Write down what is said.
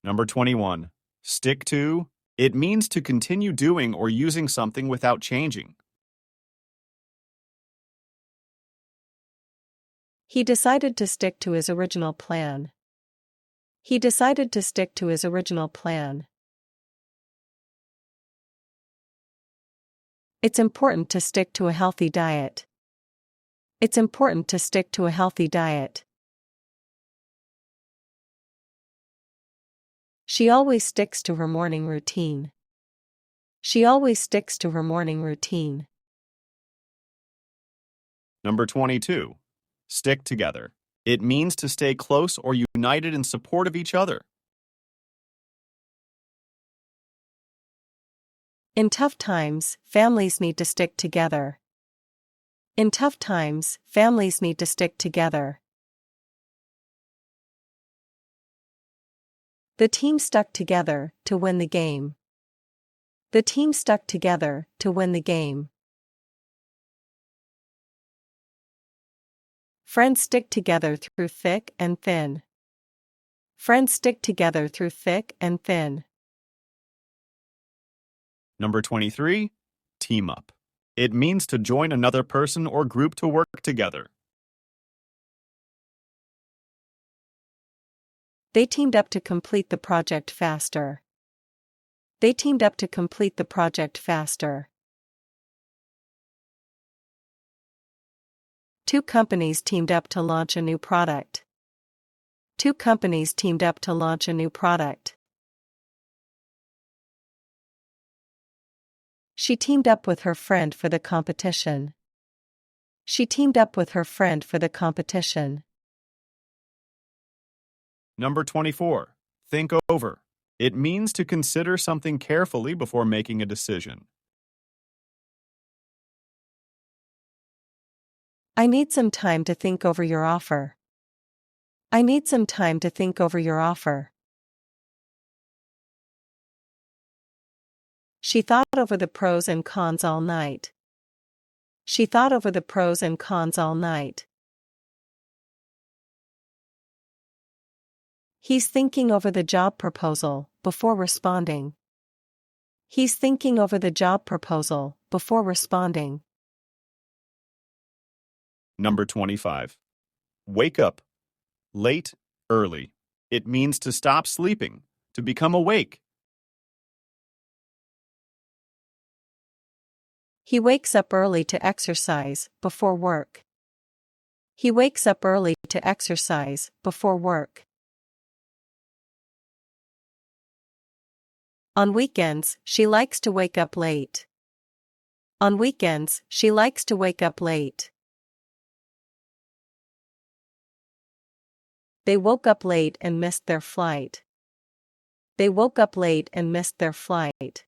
Number 21. Stick to. It means to continue doing or using something without changing. He decided to stick to his original plan. He decided to stick to his original plan. It's important to stick to a healthy diet. It's important to stick to a healthy diet. She always sticks to her morning routine. She always sticks to her morning routine. Number 22. Stick together. It means to stay close or united in support of each other. In tough times, families need to stick together. In tough times, families need to stick together. The team stuck together to win the game. The team stuck together to win the game. Friends stick together through thick and thin. Friends stick together through thick and thin. Number 23. Team up. It means to join another person or group to work together. They teamed up to complete the project faster. They teamed up to complete the project faster. Two companies teamed up to launch a new product. Two companies teamed up to launch a new product. She teamed up with her friend for the competition. She teamed up with her friend for the competition. Number 24. Think over. It means to consider something carefully before making a decision. I need some time to think over your offer. I need some time to think over your offer. She thought over the pros and cons all night. She thought over the pros and cons all night. He's thinking over the job proposal before responding. He's thinking over the job proposal before responding. Number 25. Wake up. Late, early. It means to stop sleeping, to become awake. He wakes up early to exercise before work. He wakes up early to exercise before work. On weekends, she likes to wake up late. On weekends, she likes to wake up late. They woke up late and missed their flight. They woke up late and missed their flight.